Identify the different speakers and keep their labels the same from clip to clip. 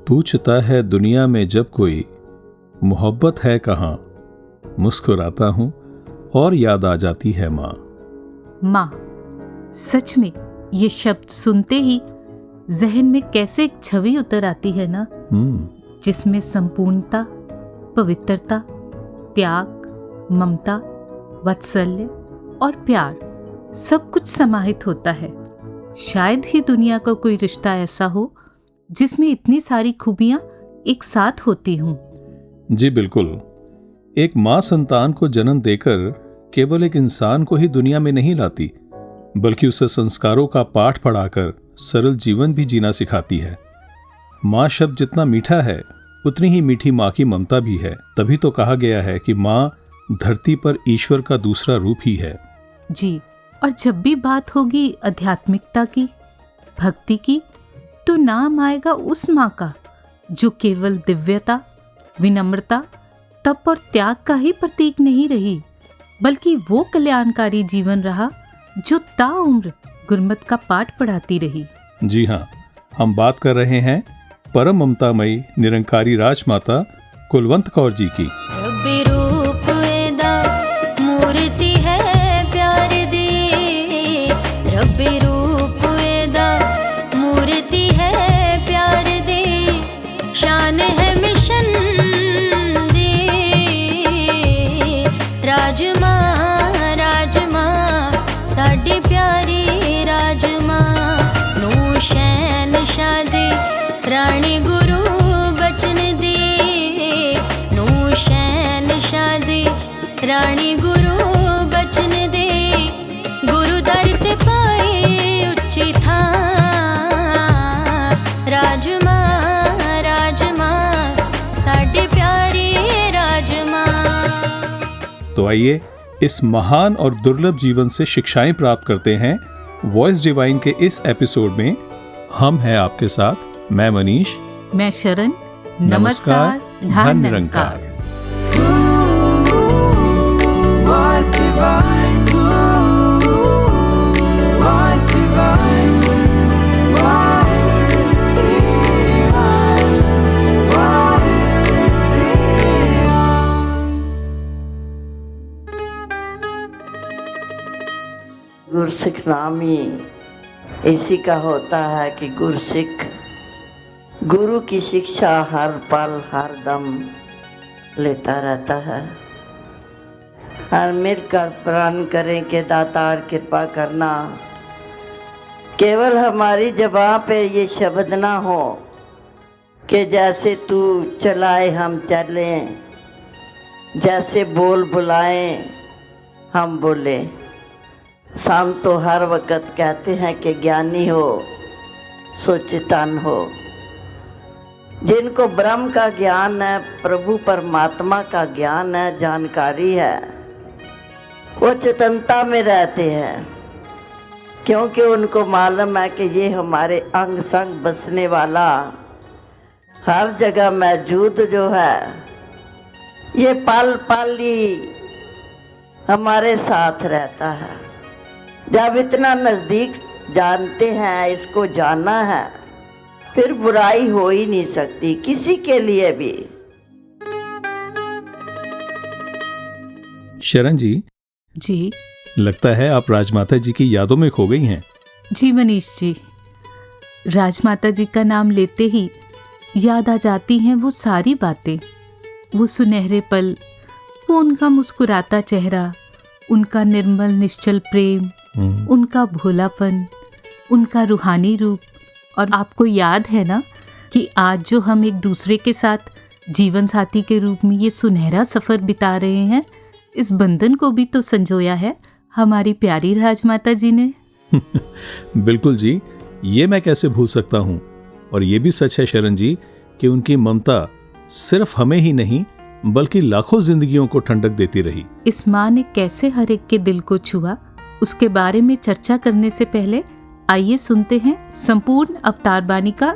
Speaker 1: पूछता है दुनिया में जब कोई, मोहब्बत है कहाँ, मुस्कुराता हूँ और याद आ जाती है माँ।
Speaker 2: माँ, सच में ये शब्द सुनते ही जहन में कैसे एक छवि उतर आती है ना, जिसमें संपूर्णता, पवित्रता, त्याग, ममता, वात्सल्य और प्यार सब कुछ समाहित होता है। शायद ही दुनिया का कोई रिश्ता ऐसा हो जिसमें इतनी सारी खूबियां एक साथ होती हों।
Speaker 1: जी बिल्कुल। एक माँ संतान को जन्म देकर केवल एक इंसान को ही दुनिया में नहीं लाती, बल्कि उसे संस्कारों का पाठ पढ़ाकर सरल जीवन भी जीना सिखाती है। माँ शब्द जितना मीठा है, उतनी ही मीठी माँ की ममता भी है। तभी तो कहा गया है कि माँ धरती पर ईश्वर का दूसरा रूप ही है।
Speaker 2: जी, और जब भी बात होगी आध्यात्मिकता की, भक्ति की, तो नाम आएगा उस माँ का जो केवल दिव्यता, विनम्रता, तप और त्याग का ही प्रतीक नहीं रही, बल्कि वो कल्याणकारी जीवन रहा जो ताउम्र गुरमत का पाठ पढ़ाती रही।
Speaker 1: जी हाँ, हम बात कर रहे हैं परम ममतामयी निरंकारी राजमाता कुलवंत कौर जी की।
Speaker 3: मूर्ति है प्यार दी, रब्बी रूप वेदा मूर्ति है प्यार दी, शान है मिशन दी, राजमा राजमा साडी प्यारी राजमा, नू शैन शादी रानी गुरु बचन दी, नू शैन शादी रानी गुरु बचन दे, गुरु दर ते पाए उच्ची था, राजमा राजमा साडी प्यारी राजमा।
Speaker 1: तो आइए इस महान और दुर्लभ जीवन से शिक्षाएं प्राप्त करते हैं। वॉइस डिवाइन के इस एपिसोड में हम हैं आपके साथ, मैं मनीष,
Speaker 2: मैं शरण। नमस्कार,
Speaker 1: धन निरंकार।
Speaker 4: गुरसिख नाम ही इसी का होता है कि गुरसिख गुरु की शिक्षा हर पल हर दम लेता रहता है। हर मिलकर प्रण करें के दातार कृपा करना, केवल हमारी ज़बां पे ये शब्द ना हो कि जैसे तू चलाए हम चलें, जैसे बोल बुलाएं हम बोले। शाम तो हर वक्त कहते हैं कि ज्ञानी हो सो चेतन हो। जिनको ब्रह्म का ज्ञान है, प्रभु परमात्मा का ज्ञान है, जानकारी है, वो चेतनता में रहते हैं, क्योंकि उनको मालूम है कि ये हमारे अंग संग बसने वाला हर जगह मौजूद जो है, ये पल पल ही हमारे साथ रहता है। जब इतना नज़दीक जानते हैं, इसको जानना है, फिर बुराई हो ही नहीं सकती किसी के लिए भी।
Speaker 1: शरण जी, लगता है आप राजमाता जी की यादों में खो गई हैं।
Speaker 2: जी मनीष जी, राजमाता जी का नाम लेते ही याद आ जाती हैं वो सारी बातें, वो सुनहरे पल, वो उनका मुस्कुराता चेहरा, उनका निर्मल निश्चल प्रेम, उनका भोलापन, उनका रूहानी रूप। और आपको याद है ना कि आज जो हम एक दूसरे के साथ जीवन साथी के रूप में ये सुनहरा सफ़र बिता रहे हैं, इस बंधन को भी तो संजोया है हमारी प्यारी राजमाता जी ने।
Speaker 1: बिल्कुल जी, ये मैं कैसे भूल सकता हूँ। और ये भी सच है शरण जी कि उनकी ममता सिर्फ हमें ही नहीं बल्कि लाखों जिंदगियों को ठंडक देती रही।
Speaker 2: इस माँ ने कैसे हर एक के दिल को छुआ, उसके बारे में चर्चा करने से पहले आइए सुनते हैं संपूर्ण अवतार बानी का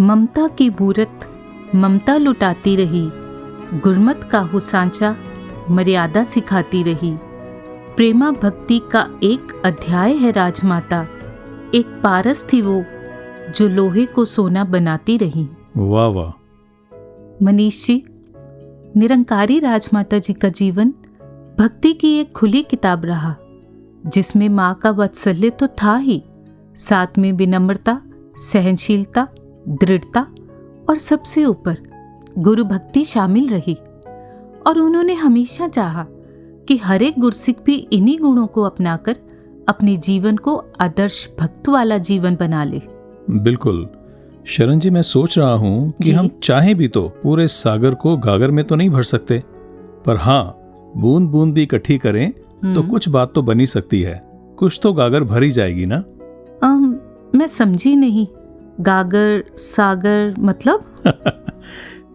Speaker 2: ममता की बूरत ममता लुटाती रही, गुरमत का हो सांचा मर्यादा सिखाती रही। प्रेमा भक्ति का एक अध्याय है राजमाता, एक पारस थी वो जो लोहे को सोना बनाती रही।
Speaker 1: वाह वाह।
Speaker 2: मनीष जी, निरंकारी राजमाता जी का जीवन भक्ति की एक खुली किताब रहा, जिसमें माँ का वात्सल्य तो था ही, साथ में विनम्रता, सहनशीलता, दृढ़ता और सबसे ऊपर गुरु भक्ति शामिल रही। और उन्होंने हमेशा चाहा कि हर एक गुरसिख भी इन्हीं गुणों को अपनाकर अपने जीवन को आदर्श भक्त वाला जीवन बना ले।
Speaker 1: बिल्कुल शरण जी, मैं सोच रहा हूँ कि
Speaker 2: जी।
Speaker 1: हम चाहें भी तो पूरे सागर को गागर में तो नहीं भर सकते, पर हाँ, बूंद बूंद भी इकट्ठी करें तो कुछ बात तो बनी सकती है। कुछ तो गागर भरी जाएगी ना।
Speaker 2: मैं समझी नहीं, गागर सागर मतलब?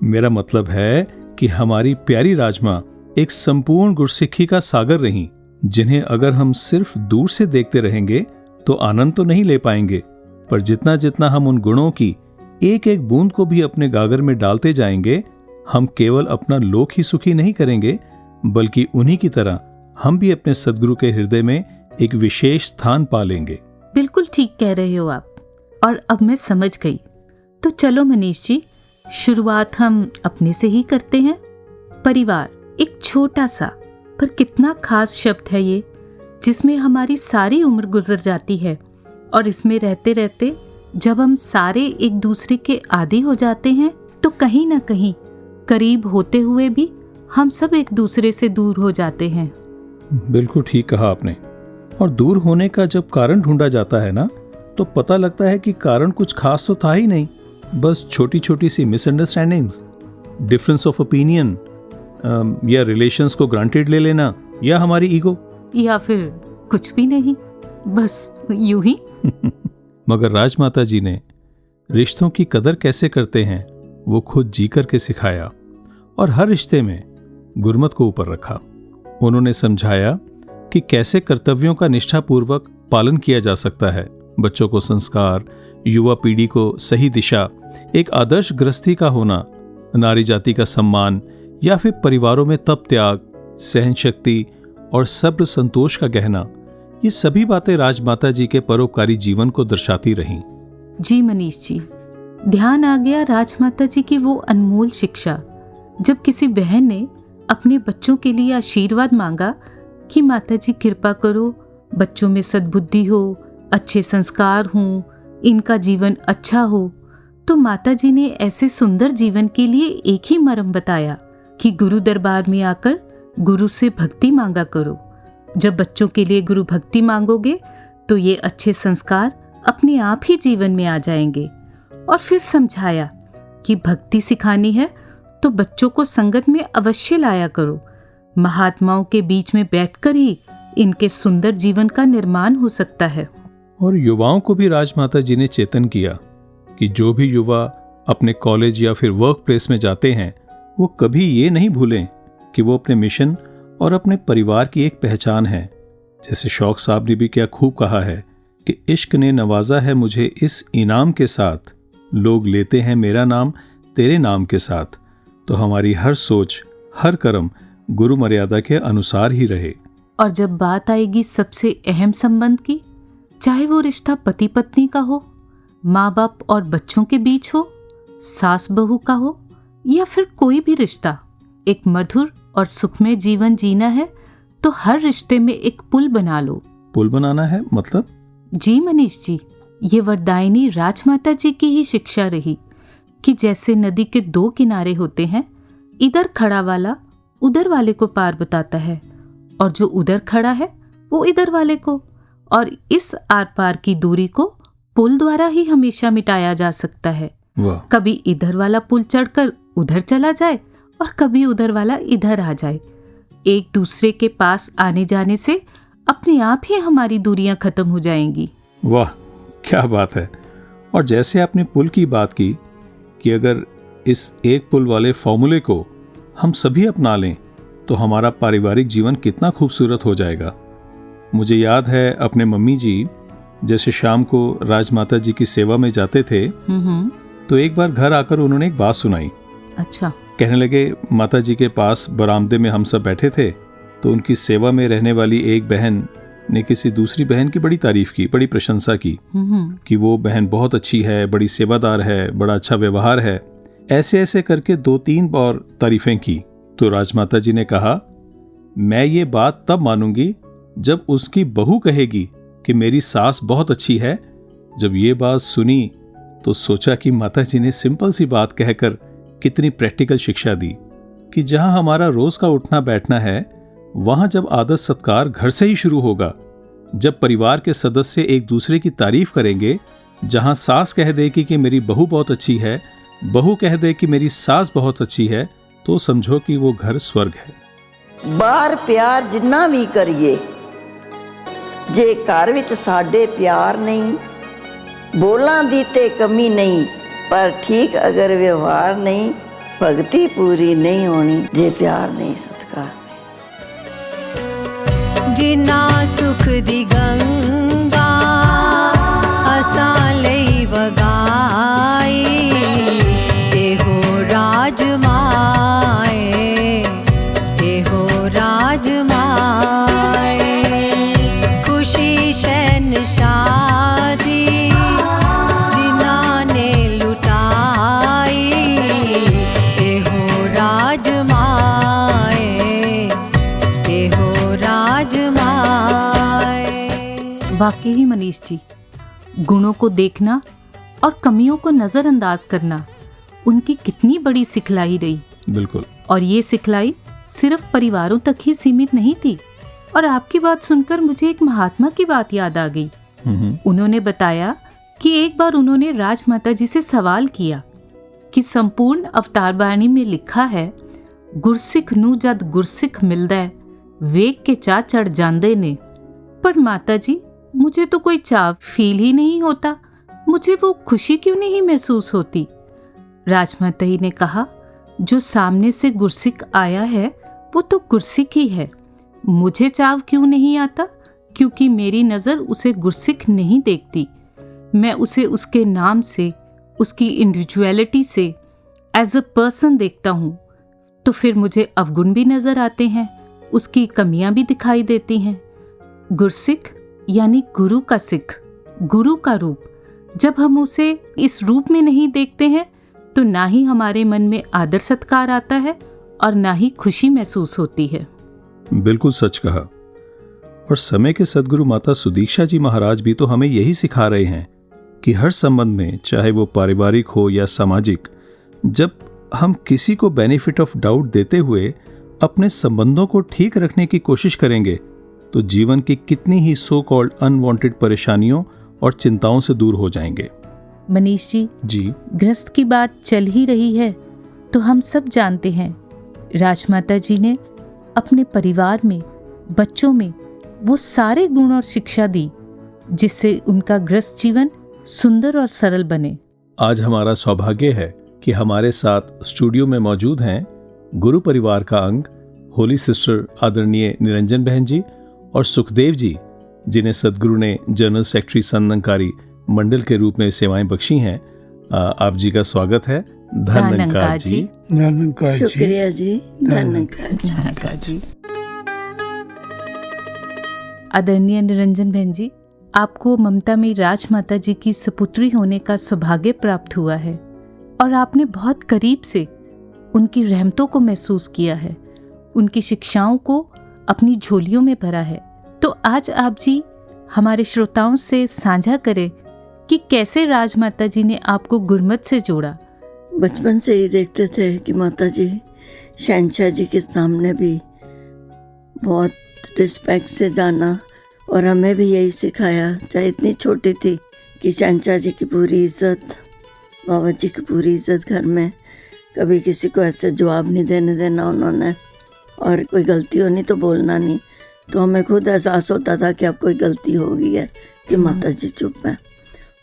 Speaker 1: मेरा मतलब है कि हमारी प्यारी राजमा एक संपूर्ण गुरसिक्खी का सागर रहीं, जिन्हें अगर हम सिर्फ दूर से देखते रहेंगे तो आनंद तो नहीं ले पाएंगे, पर जितना जितना हम उन गुणों की एक एक बूंद को भी अपने गागर में डालते जाएंगे, हम केवल अपना लोक ही सुखी नहीं करेंगे, बल्कि उन्हीं की तरह हम भी अपने सद्गुरु के हृदय में एक विशेष स्थान पा लेंगे।
Speaker 2: बिल्कुल ठीक कह रहे हो आप, और अब मैं समझ गई। तो चलो मनीष जी, शुरुआत हम अपने से ही करते हैं। परिवार एक छोटा सा पर कितना खास शब्द है ये, जिसमें हमारी सारी उम्र गुजर जाती है, और इसमें रहते रहते जब हम सारे एक दूसरे के आदी हो जाते हैं तो कहीं ना कहीं करीब होते हुए भी हम सब एक दूसरे से दूर हो जाते हैं।
Speaker 1: बिल्कुल ठीक कहा आपने। और दूर होने का जब कारण ढूंढा जाता है ना, तो पता लगता है कि कारण कुछ खास तो था ही नहीं, बस छोटी छोटी सी मिसअंडरस्टैंडिंग्स, डिफरेंस ऑफ ओपिनियन, या रिलेशंस को ग्रांटेड ले लेना, या हमारी ईगो,
Speaker 2: या फिर कुछ भी नहीं, बस यूं ही।
Speaker 1: मगर राजमाता जी ने रिश्तों की कदर कैसे करते हैं वो खुद जी करके सिखाया, और हर रिश्ते में गुरमत को ऊपर रखा। उन्होंने समझाया कि कैसे कर्तव्यों का निष्ठापूर्वक पालन किया जा सकता है, बच्चों को संस्कार, युवा पीढ़ी को सही दिशा, एक आदर्श गृहस्थी का होना, नारी जाति का सम्मान, या फिर परिवारों में तप त्याग, सहन शक्ति और सब्र संतोष का गहना। ये सभी बातें राजमाता जी के परोपकारी जीवन को दर्शाती रहीं।
Speaker 2: जी मनीष जी, ध्यान आ गया राजमाता जी की वो अनमोल शिक्षा, जब किसी बहन ने अपने बच्चों के लिए आशीर्वाद मांगा कि माता जी कृपा करो, बच्चों में सद्बुद्धि हो, अच्छे संस्कार हों, इनका जीवन अच्छा हो। तो माता जी ने ऐसे सुंदर जीवन के लिए एक ही मर्म बताया कि गुरु दरबार में आकर गुरु से भक्ति मांगा करो। जब बच्चों के लिए गुरु भक्ति मांगोगे तो ये अच्छे संस्कार अपने आप ही जीवन में आ जाएंगे। और फिर समझाया कि भक्ति सिखानी है तो बच्चों को संगत में अवश्य लाया करो, महात्माओं के बीच में बैठकर ही इनके सुंदर जीवन का निर्माण हो सकता है।
Speaker 1: और युवाओं को भी राजमाता जी ने चेतन किया कि जो भी युवा अपने कॉलेज या फिर वर्क प्लेस में जाते हैं, वो कभी ये नहीं भूलें कि वो अपने मिशन और अपने परिवार की एक पहचान है। जैसे शौक साहब ने भी क्या खूब कहा है कि इश्क ने नवाजा है मुझे इस इनाम के साथ, लोग लेते हैं मेरा नाम तेरे नाम के साथ। तो हमारी हर सोच, हर कर्म गुरु मर्यादा के अनुसार ही रहे।
Speaker 2: और जब बात आएगी सबसे अहम संबंध की, चाहे वो रिश्ता पति पत्नी का हो, माँ बाप और बच्चों के बीच हो, सास बहू का हो, या फिर कोई भी रिश्ता, एक मधुर और सुखमय जीवन जीना है तो हर रिश्ते में एक पुल बना लो।
Speaker 1: पुल बनाना है मतलब?
Speaker 2: जी मनीष जी, ये वरदायिनी राजमाता जी की ही शिक्षा रही कि जैसे नदी के दो किनारे होते हैं, इधर खड़ा वाला उधर वाले को पार बताता है, और जो उधर खड़ा है वो इधर वाले को, और इस आर पार की दूरी को पुल द्वारा ही हमेशा मिटाया जा सकता है। कभी इधर वाला पुल चढ़कर उधर चला जाए और कभी उधर वाला इधर आ जाए। एक दूसरे के पास आने जाने से अपने आप ही हमारी दूरियां खत्म हो जाएंगी।
Speaker 1: वाह, क्या बात है। और जैसे आपने पुल की बात की कि अगर इस एक पुल वाले फॉर्मूले को हम सभी अपना लें तो हमारा पारिवारिक जीवन कितना खूबसूरत हो जाएगा। मुझे याद है अपने मम्मी जी जैसे शाम को राजमाता जी की सेवा में जाते थे तो एक बार घर आकर उन्होंने एक बात सुनाई।
Speaker 2: अच्छा।
Speaker 1: कहने लगे, माता जी के पास बरामदे में हम सब बैठे थे तो उनकी सेवा में रहने वाली एक बहन ने किसी दूसरी बहन की बड़ी तारीफ की, बड़ी प्रशंसा की कि वो बहन बहुत अच्छी है, बड़ी सेवादार है, बड़ा अच्छा व्यवहार है। ऐसे ऐसे करके 2-3 और तारीफें की। तो राजमाता जी ने कहा, मैं ये बात तब मानूंगी जब उसकी बहू कहेगी कि मेरी सास बहुत अच्छी है। जब ये बात सुनी तो सोचा कि माता जी ने सिंपल सी बात कहकर कितनी प्रैक्टिकल शिक्षा दी कि जहां हमारा रोज का उठना बैठना है, वहां जब आदर सत्कार घर से ही शुरू होगा, जब परिवार के सदस्य एक दूसरे की तारीफ करेंगे, जहां सास कह देगी कि मेरी बहू बहुत अच्छी है, बहू कह दे कि मेरी सास बहुत अच्छी है, तो समझो कि वो घर स्वर्ग है।
Speaker 4: बाहर प्यार जिन्ना भी करिए, जे घर विच साडे प्यार नहीं, बोलां दी ते कमी नहीं, पर ठीक अगर व्यवहार नहीं, भगती पूरी नहीं होनी जे प्यार नहीं सत्कार।
Speaker 3: जिना सुख दी गंगा असां लई वगाई, एहो राजमाए, एहो राजमाए, खुशी शहनशादी जिना ने लुटाई, एहो राजमाए, एहो
Speaker 2: वाकई ही मनीष जी, गुणों को देखना और कमियों को नजरअंदाज करना उनकी कितनी बड़ी सिखलाई रही।
Speaker 1: बिल्कुल।
Speaker 2: और ये सिखलाई सिर्फ परिवारों तक ही सीमित नहीं थी। और आपकी बात सुनकर मुझे एक महात्मा की बात याद आ गई। उन्होंने बताया कि एक बार उन्होंने राजमाता जी से सवाल किया कि संपूर्ण अवतार बाणी में लिखा है, गुरसिख नू जद गुरसिख मिलदा है, वेग के चा चढ़ जांदे ने। पर माता जी, मुझे तो कोई चाव फील ही नहीं होता, मुझे वो खुशी क्यों नहीं महसूस होती? राजमाता जी ने कहा, जो सामने से गुरसिख आया है वो तो गुरसिख ही है। मुझे चाव क्यों नहीं आता? क्योंकि मेरी नज़र उसे गुरसिख नहीं देखती, मैं उसे उसके नाम से, उसकी इंडिविजुअलिटी से, एज अ पर्सन देखता हूँ। तो फिर मुझे अवगुण भी नज़र आते हैं, उसकी कमियां भी दिखाई देती हैं। गुरसिख यानी गुरु का सिख, गुरु का रूप। जब हम उसे इस रूप में नहीं देखते हैं तो ना ही हमारे मन में आदर सत्कार आता है और ना ही खुशी महसूस होती है।
Speaker 1: बिल्कुल सच कहा। और समय के सदगुरु माता सुदीक्षा जी महाराज भी तो हमें यही सिखा रहे हैं कि हर संबंध में, चाहे वो पारिवारिक हो या सामाजिक, जब हम किसी को बेनिफिट ऑफ डाउट देते हुए अपने संबंधों को ठीक रखने की कोशिश करेंगे तो जीवन की कितनी ही सो कॉल्ड अनवांटेड परेशानियों और चिंताओं से दूर हो जाएंगे।
Speaker 2: मनीष जी, गृहस्थ की बात चल ही रही है तो हम सब जानते हैं राजमाता जी ने अपने परिवार में, बच्चों में वो सारे गुण और शिक्षा दी जिससे उनका गृहस्थ जीवन सुंदर और सरल बने।
Speaker 1: आज हमारा सौभाग्य है कि हमारे साथ स्टूडियो में मौजूद हैं गुरु परिवार का अंग होली सिस्टर आदरणीय निरंजन बहन जी और सुखदेव जी, जिन्हें सदगुरु ने जनरल सेक्रेटरी संतनकारी मंडल के रूप में सेवाएं बख्शी हैं। आप जी का स्वागत है। धन्यकार जी।
Speaker 4: शुक्रिया जी। धन्यकार जी।
Speaker 2: आदरणीय निरंजन बहन जी, आपको ममता में राजमाता जी की सुपुत्री होने का सौभाग्य प्राप्त हुआ है और आपने बहुत करीब से उनकी रहमतों को महसूस किया है, उनकी शिक्षाओं को अपनी झोलियों में भरा है। तो आज आप जी हमारे श्रोताओं से साझा करें कि कैसे राजमाता जी ने आपको गुरमत से जोड़ा।
Speaker 4: बचपन से ही देखते थे कि माता जी शहंशाह जी के सामने भी बहुत रिस्पेक्ट से जाना, और हमें भी यही सिखाया, चाहे इतनी छोटी थी, कि शहंशाह जी की पूरी इज्जत, बाबा जी की पूरी इज्जत घर में। कभी किसी को ऐसे जवाब नहीं देना उन्होंने, और कोई गलती होनी तो बोलना नहीं। तो हमें खुद एहसास होता था कि अब कोई गलती हो गई है कि माता जी चुप है।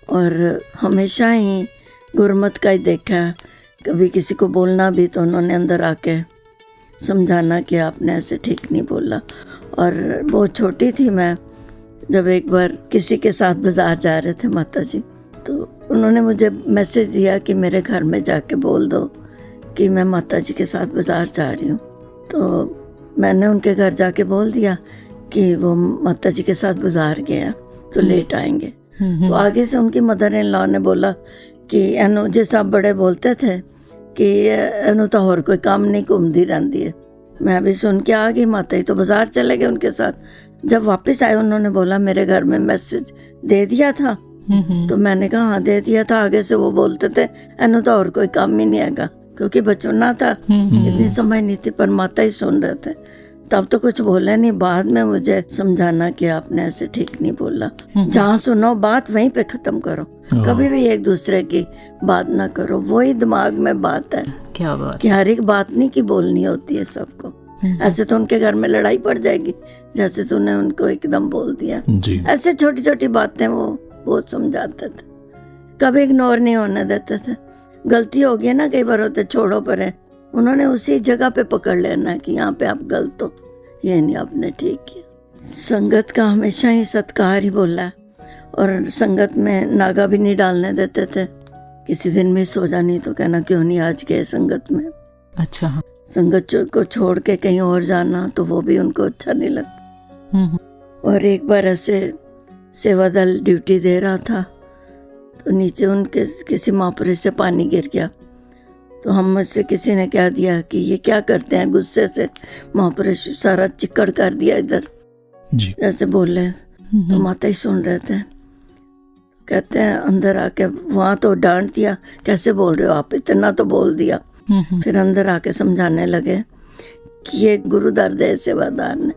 Speaker 4: और हमेशा ही गुरमत का ही देखा, कभी किसी को बोलना भी तो उन्होंने अंदर आके समझाना कि आपने ऐसे ठीक नहीं बोला। और बहुत छोटी थी मैं, जब एक बार किसी के साथ बाजार जा रहे थे माता जी, तो उन्होंने मुझे मैसेज दिया कि मेरे घर में जाके बोल दो कि मैं माता जी के साथ बाज़ार जा रही हूँ। तो मैंने उनके घर जाके बोल दिया कि वो माता जी के साथ बाज़ार गया तो लेट आएंगे। तो आगे से उनकी मदर इन लॉ ने बोला कि एनो जिस आप बड़े बोलते थे कि एनो तो और कोई काम नहीं, घूमती रहती है। मैं भी सुन के आ गई, माता जी तो बाज़ार चले गए उनके साथ। जब वापस आए उन्होंने बोला मेरे घर में मैसेज दे दिया था। तो मैंने कहा हाँ दे दिया था। आगे से वो बोलते थे एनो तो और कोई काम ही नहीं आएगा, क्योंकि बचपना था, इतनी समझ नहीं थी, पर माता ही सुन रहे थे। तब तो कुछ बोला नहीं, बाद में मुझे समझाना कि आपने ऐसे ठीक नहीं बोला। जहाँ सुनो बात वहीं पे खत्म करो, कभी भी एक दूसरे की बात ना करो। वही दिमाग में बात है
Speaker 2: क्या बात।
Speaker 4: कि हर एक बात नहीं की बोलनी होती है सबको। ऐसे तो उनके घर में लड़ाई पड़ जाएगी, जैसे तूने उनको एकदम बोल दिया
Speaker 1: जी।
Speaker 4: ऐसे छोटी छोटी बातें वो बहुत समझाते थे, कभी इग्नोर नहीं होने देते थे। गलती हो गई ना, कई बार होते छोड़ो पर है, उन्होंने उसी जगह पे पकड़ लेना कि यहाँ पे आप गलत हो, ये नहीं आपने ठीक किया। संगत का हमेशा ही सत्कार ही बोला है, और संगत में नागा भी नहीं डालने देते थे। किसी दिन मिस हो जानी तो कहना क्यों नहीं आज गए संगत में।
Speaker 2: अच्छा।
Speaker 4: संगत को छोड़ के कहीं और जाना तो वो भी उनको अच्छा नहीं लगता। और एक बार ऐसे सेवा दल ड्यूटी दे रहा था तो नीचे उनके किसी महापुरुष से पानी गिर गया। तो हम में से किसी ने कह दिया कि ये क्या करते हैं, गुस्से से महापुरुष सारा चिक्कड़ कर दिया इधर
Speaker 1: जी।
Speaker 4: जैसे बोले। तो माता ही सुन रहे थे, कहते हैं अंदर आके वहाँ तो डांट दिया, कैसे बोल रहे हो आप, इतना तो बोल दिया। फिर अंदर आके समझाने लगे कि ये गुरु दर्द है सेवादार ने,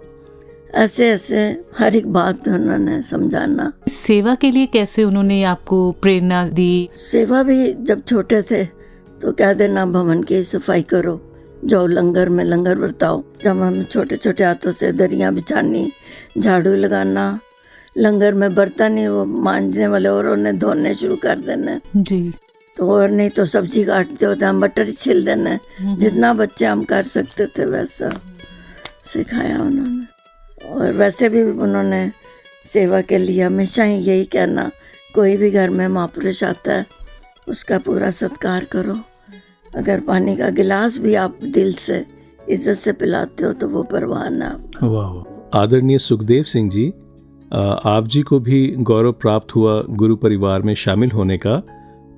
Speaker 4: ऐसे ऐसे हर एक बात में उन्होंने समझाना।
Speaker 2: सेवा के लिए कैसे उन्होंने आपको प्रेरणा दी?
Speaker 4: सेवा भी जब छोटे थे तो कह देना भवन की सफाई करो, जाओ लंगर में लंगर बरताओ। जब हम छोटे छोटे हाथों से दरियाँ बिछानी, झाड़ू लगाना, लंगर में बर्तन ही वो मांजने वाले और उन्हें धोने शुरू कर देना
Speaker 2: जी।
Speaker 4: तो, और नहीं तो सब्जी काटते होते हम मटर छिल देना। जितना बच्चे हम कर सकते थे वैसा सिखाया उन्होंने। और वैसे भी उन्होंने सेवा के लिए हमेशा ही यही कहना, कोई भी घर में महापुरुष आता है उसका पूरा सत्कार करो। अगर पानी का गिलास भी आप दिल से इज्जत से पिलाते हो तो वो परवाह ना।
Speaker 1: वाह। आदरणीय सुखदेव सिंह जी, आप जी को भी गौरव प्राप्त हुआ गुरु परिवार में शामिल होने का,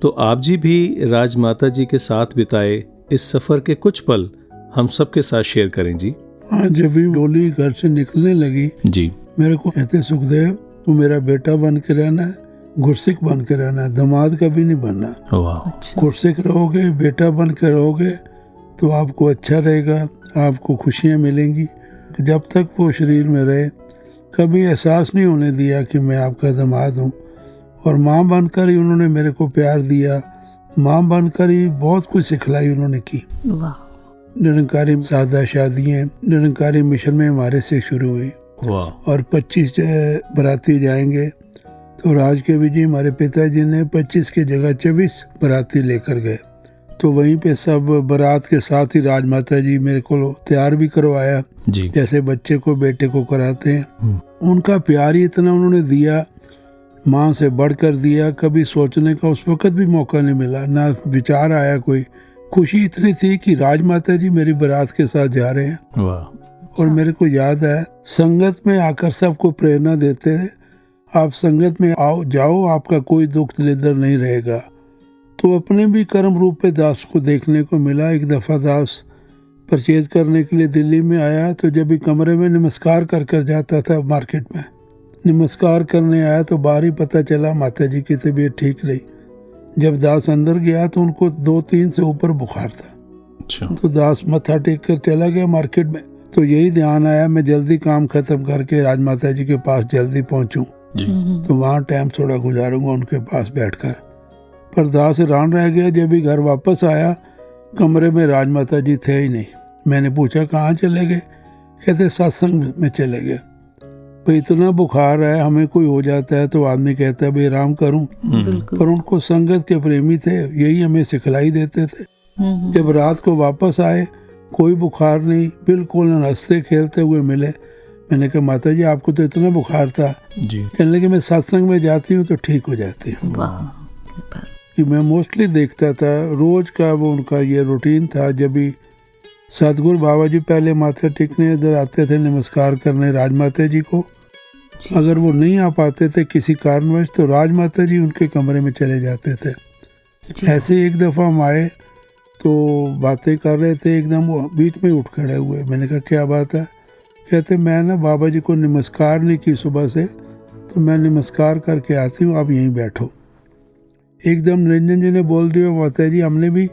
Speaker 1: तो आप जी भी राजमाता जी के साथ बिताए इस सफ़र के कुछ पल हम सबके साथ शेयर करें जी।
Speaker 5: हाँ, जब भी डोली घर से निकलने लगी
Speaker 1: जी,
Speaker 5: मेरे को कहते सुखदेव तू मेरा बेटा बन के रहना है, गुरसिक बन के रहना है, दामाद कभी नहीं बनना।
Speaker 2: अच्छा।
Speaker 5: गुरसिक रहोगे, बेटा बन के रहोगे तो आपको अच्छा रहेगा, आपको खुशियाँ मिलेंगी। जब तक वो शरीर में रहे कभी एहसास नहीं होने दिया कि मैं आपका दामाद हूँ। और माँ बनकर ही उन्होंने मेरे को प्यार दिया, माँ बनकर ही बहुत कुछ सिखलाई उन्होंने की।
Speaker 2: वाह।
Speaker 5: निरंकारी सादा शादियाँ निरंकारी मिशन में हमारे से शुरू हुई।
Speaker 1: वाह।
Speaker 5: और 25 बराती जाएंगे तो राज के विजय हमारे पिताजी ने 25 की जगह 24 बराती लेकर गए। तो वहीं पे सब बारात के साथ ही राजमाता जी मेरे को तैयार भी करवाया
Speaker 1: जी,
Speaker 5: जैसे बच्चे को बेटे को कराते हैं। उनका प्यार ही इतना उन्होंने दिया, माँ से बढ़कर दिया। कभी सोचने का उस वक्त भी मौका नहीं मिला, ना विचार आया कोई। खुशी इतनी थी कि राजमाता जी मेरी बारात के साथ जा रहे हैं।
Speaker 1: वाह।
Speaker 5: और मेरे को याद है संगत में आकर सबको प्रेरणा देते थे, आप संगत में आओ जाओ, आपका कोई दुख दलिदर नहीं रहेगा। तो अपने भी कर्म रूप पे दास को देखने को मिला। एक दफ़ा दास परचेज करने के लिए दिल्ली में आया तो जब भी कमरे में नमस्कार कर कर जाता था, मार्केट में नमस्कार करने आया तो बाहर ही पता चला माता जी की तबीयत ठीक नहीं। जब दास अंदर गया तो उनको 2-3 से ऊपर बुखार था।
Speaker 1: अच्छा।
Speaker 5: तो दास मत्था टेक कर चला गया मार्केट में। तो यही ध्यान आया मैं जल्दी काम खत्म करके राजमाता जी के पास जल्दी पहुंचूं, तो वहाँ टाइम थोड़ा गुजारूंगा उनके पास बैठकर। पर दास हैरान रह गया, जब भी घर वापस आया कमरे में राजमाता जी थे ही नहीं। मैंने पूछा कहाँ चले गए, कहते सत्संग में चले गए। भाई इतना बुखार है, हमें कोई हो जाता है तो आदमी कहता है भाई आराम करूं, पर उनको संगत के प्रेमी थे, यही हमें सिखलाई देते थे। जब रात को वापस आए कोई बुखार नहीं, बिल्कुल हंसते खेलते हुए मिले। मैंने कहा माता जी आपको तो इतना बुखार था जी। कहने लगे मैं सत्संग में जाती हूँ तो ठीक हो जाती हूँ।
Speaker 2: कृपा।
Speaker 5: कि मैं मोस्टली देखता था, रोज का वो उनका ये रूटीन था। जब भी सतगुरु बाबा जी पहले माथा टेकने इधर आते थे, नमस्कार करने राजमाता जी को, अगर वो नहीं आ पाते थे किसी कारणवश तो राजमाता जी उनके कमरे में चले जाते थे। ऐसे ही एक दफ़ा हम आए तो बातें कर रहे थे, एकदम वो बीच में उठ खड़े हुए। मैंने कहा क्या बात है? कहते मैं ना बाबा जी को नमस्कार नहीं की सुबह से, तो मैं नमस्कार करके आती हूँ, आप यहीं बैठो। एकदम निरंजन जी ने बोल दिया, माता जी हमने भी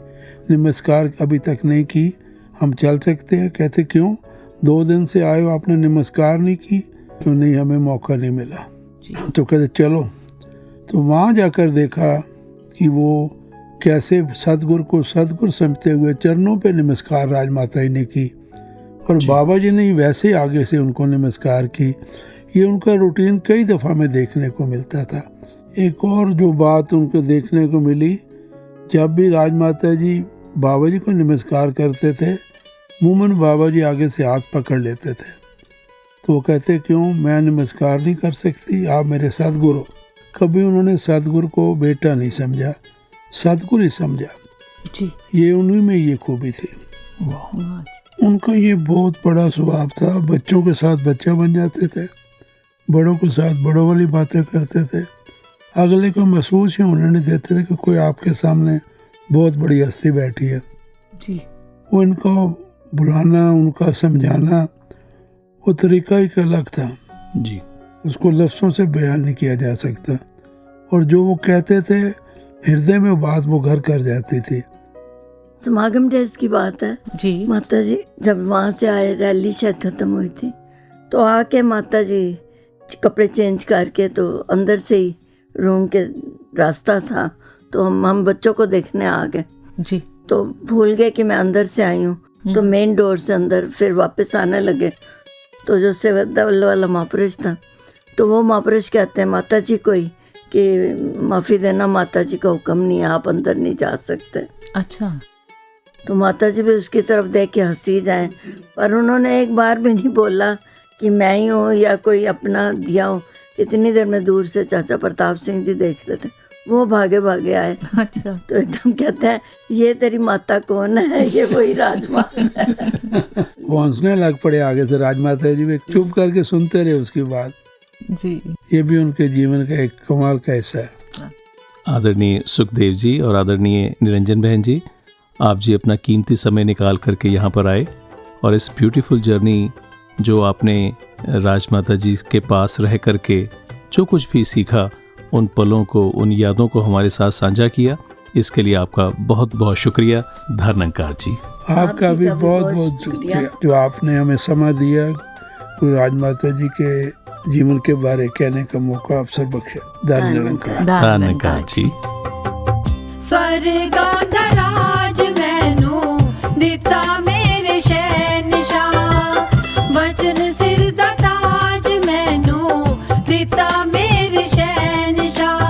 Speaker 5: नमस्कार अभी तक नहीं की, हम चल सकते हैं? कहते क्यों, 2 दिन से आए हो आपने नमस्कार नहीं की? तो नहीं, हमें मौका नहीं मिला। तो कहते चलो। तो वहाँ जाकर देखा कि वो कैसे सतगुरु को सतगुरु समझते हुए चरणों पे नमस्कार राजमाता जी ने की, और बाबा जी ने ही वैसे आगे से उनको नमस्कार की। ये उनका रूटीन कई दफ़ा में देखने को मिलता था। एक और जो बात उनको देखने को मिली, जब भी राजमाता जी बाबा जी को नमस्कार करते थे, मुमन बाबा जी आगे से हाथ पकड़ लेते थे। तो वो कहते क्यों, मैं नमस्कार नहीं कर सकती, आप मेरे सतगुरु। कभी उन्होंने सतगुरु को बेटा नहीं समझा, सतगुरु ही समझा
Speaker 2: जी।
Speaker 5: ये उन्हीं में ये खूबी थी। उनका ये बहुत बड़ा स्वभाव था, बच्चों के साथ बच्चा बन जाते थे, बड़ों के साथ बड़ों वाली बातें करते थे, अगले को महसूस ही होने नहीं देते थे कि कोई आपके सामने बहुत बड़ी हस्ती बैठी है
Speaker 2: जी।
Speaker 5: वो इनका बुलाना, उनका समझाना, वो तरीका ही अलग था
Speaker 1: जी।
Speaker 5: उसको लफ्ज़ों से बयान नहीं किया जा सकता। और जो वो कहते थे हृदय में बात वो घर कर जाती थी।
Speaker 4: समागम डेज की बात है
Speaker 2: जी।
Speaker 4: माता जी जब वहाँ से आए, रैली शायद खत्म हुई थी, तो आके माता जी कपड़े चेंज करके तो अंदर से ही रूम के रास्ता था, तो हम बच्चों को देखने आ गए
Speaker 2: जी।
Speaker 4: तो भूल गए कि मैं अंदर से आई हूँ, तो मेन डोर से अंदर फिर वापस आने लगे। तो जो सेवदा वाला महापुरुष था, तो वो महापुरुष कहते हैं माता जी को ही कि माफ़ी देना, माता जी का हुक्म नहीं है, आप अंदर नहीं जा सकते।
Speaker 2: अच्छा।
Speaker 4: तो माता जी भी उसकी तरफ देख के हंसी जाए, पर उन्होंने एक बार भी नहीं बोला कि मैं ही हूँ या कोई अपना दिया हो। इतनी देर में दूर से चाचा प्रताप सिंह जी देख रहे थे, वो भागे भागे आए।
Speaker 2: अच्छा।
Speaker 4: तो एकदम कहते हैं ये तेरी माता कौन है? ये वही राजमाता है।
Speaker 5: वो हंसने लग पड़े आगे से। राजमाता जी भी चुप करके सुनते रहे उसकी बात
Speaker 2: जी।
Speaker 5: ये भी उनके जीवन का एक कमाल का हिस्सा है।
Speaker 1: आदरणीय सुखदेव जी और आदरणीय निरंजन बहन जी, आप जी अपना कीमती समय निकाल करके यहाँ पर आए और इस ब्यूटीफुल जर्नी जो आपने राजमाता जी के पास रह करके जो कुछ भी सीखा, उन पलों को, उन यादों को हमारे साथ साझा किया, इसके लिए आपका बहुत बहुत शुक्रिया। धर्मंकार जी,
Speaker 5: आपका भी बहुत बहुत शुक्रिया जो आपने हमें समय दिया, राजमाता जी के जीवन के बारे कहने का मौका अवसर बख्शा।
Speaker 1: धन्यवाद जी।
Speaker 3: स्वर्गा दा राज मैनू दिता मेरे शहनशाह, वचन सिर दा ताज मैनू दिता मेरे शहनशाह।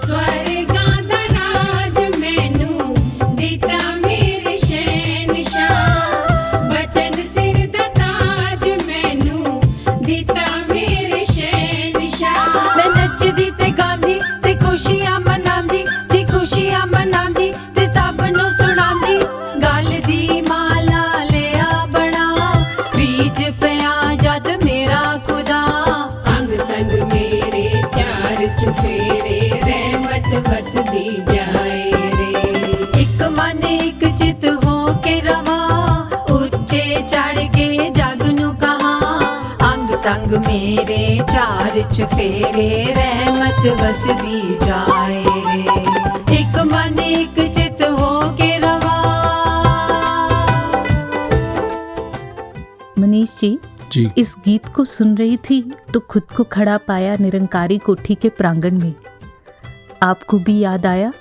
Speaker 3: स्वर्गा दा राज मैनू दिता मेरे शहनशाह, वचन सिर दा ताज मैनू दिता मेरे शहनशाह। मैं नचदी ते गांदी ते खुशियां मनांदी जी, खुशियां मनांदी ते सब नू सुणांदी। गल दी माला लिया बना, बीज पिया जद मेरा खुदा। अंग संग मेरे चार चुफेरे, रहमत बसदी जाए रे। एक मन एक चित हो के रवा, उच्चे चढ़ के जग नू कहा। अंग संग मेरे चार चुफेरे, रहमत बसदी जाए रे। एक मन एक चित हो के रवा।
Speaker 2: मनीष जी,
Speaker 1: जी।
Speaker 2: इस गीत को सुन रही थी तो खुद को खड़ा पाया निरंकारी कोठी के प्रांगण में। आपको भी याद आया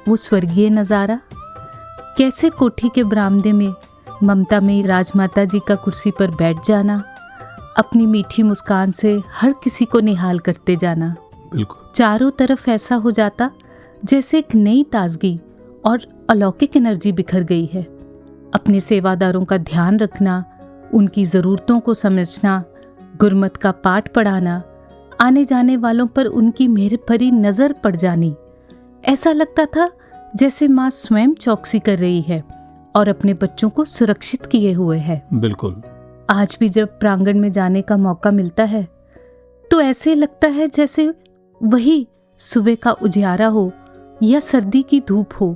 Speaker 2: वो स्वर्गीय नज़ारा? कैसे कोठी के बरामदे में ममता में राजमाता जी का कुर्सी पर बैठ जाना, अपनी मीठी मुस्कान से हर किसी को निहाल करते जाना।
Speaker 1: बिल्कुल।
Speaker 2: चारों तरफ ऐसा हो जाता जैसे एक नई ताजगी और अलौकिक एनर्जी बिखर गई है। अपने सेवादारों का ध्यान रखना, उनकी ज़रूरतों को समझना, गुरमत का पाठ पढ़ाना, आने जाने वालों पर उनकी मेहर भरी नजर पड़ जानी। ऐसा लगता था जैसे माँ स्वयं चौकसी कर रही है और अपने बच्चों को सुरक्षित किए हुए है।
Speaker 1: बिल्कुल।
Speaker 2: आज भी जब प्रांगण में जाने का मौका मिलता है तो ऐसे लगता है जैसे वही सुबह का उजियारा हो या सर्दी की धूप हो,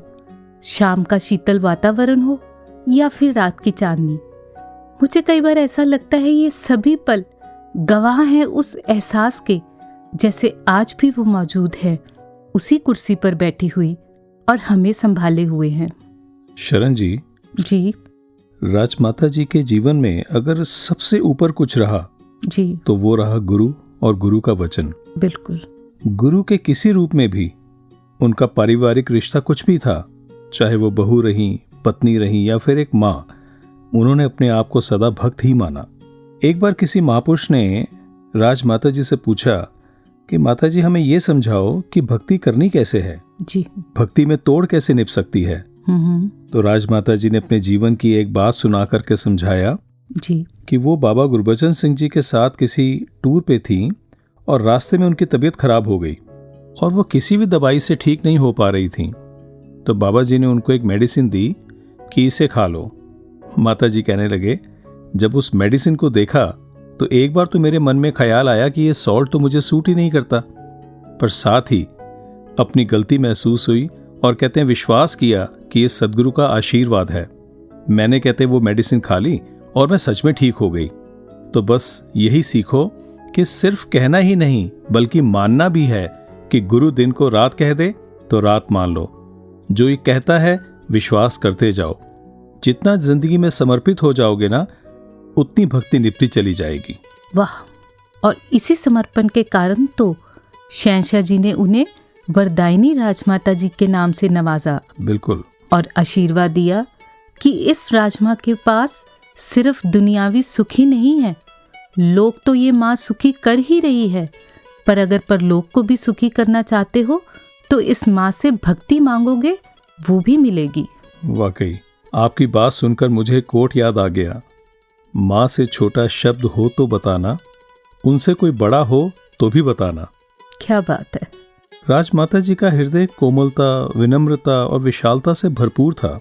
Speaker 2: शाम का शीतल वातावरण हो या फिर रात की चांदनी। मुझे कई बार ऐसा लगता है ये सभी पल गवाह हैं उस एहसास के, जैसे आज भी वो मौजूद है उसी कुर्सी पर बैठी हुई और हमें संभाले हुए हैं।
Speaker 1: शरण जी, राजमाता जी के जीवन में अगर सबसे ऊपर कुछ रहा
Speaker 2: जी
Speaker 1: तो वो रहा गुरु और गुरु का वचन।
Speaker 2: बिल्कुल।
Speaker 1: गुरु के किसी रूप में भी उनका पारिवारिक रिश्ता कुछ भी था, चाहे वो बहू रही, पत्नी रही या फिर एक माँ, उन्होंने अपने आप को सदा भक्त ही माना। एक बार किसी महापुरुष ने राजमाता जी से पूछा कि माता जी हमें ये समझाओ कि भक्ति करनी कैसे है,
Speaker 2: जी
Speaker 1: भक्ति में तोड़ कैसे निभ सकती है। तो राजमाता जी ने अपने जीवन की एक बात सुना करके समझाया
Speaker 2: जी
Speaker 1: कि वो बाबा गुरबचन सिंह जी के साथ किसी टूर पे थी और रास्ते में उनकी तबीयत खराब हो गई और वो किसी भी दवाई से ठीक नहीं हो पा रही थी। तो बाबा जी ने उनको एक मेडिसिन दी कि इसे खा लो। माता जी कहने लगे, जब उस मेडिसिन को देखा तो एक बार तो मेरे मन में ख्याल आया कि ये सॉल्ट तो मुझे सूट ही नहीं करता, पर साथ ही अपनी गलती महसूस हुई और कहते हैं विश्वास किया कि ये सदगुरु का आशीर्वाद है। मैंने कहते वो मेडिसिन खा ली और मैं सच में ठीक हो गई। तो बस यही सीखो कि सिर्फ कहना ही नहीं बल्कि मानना भी है कि गुरु दिन को रात कह दे तो रात मान लो। जो ये कहता है विश्वास करते जाओ। जितना जिंदगी में समर्पित हो जाओगे ना, उतनी भक्ति निपटी चली जाएगी।
Speaker 2: वाह। और इसी समर्पण के कारण तो शहंशाह जी ने उन्हें वरदायिनी राजमाता जी के नाम से नवाजा।
Speaker 1: बिल्कुल।
Speaker 2: और आशीर्वाद दिया कि इस राजमाँ के पास सिर्फ दुनियावी सुख ही नहीं है, लोग तो ये माँ सुखी कर ही रही है, पर अगर परलोक को भी सुखी करना चाहते हो तो इस माँ से भक्ति मांगोगे वो भी मिलेगी।
Speaker 1: वाकई आपकी बात सुनकर मुझे कोट याद आ गया, माँ से छोटा शब्द हो तो बताना, उनसे कोई बड़ा हो तो भी बताना।
Speaker 2: क्या बात है।
Speaker 1: राजमाता जी का हृदय कोमलता, विनम्रता और विशालता से भरपूर था।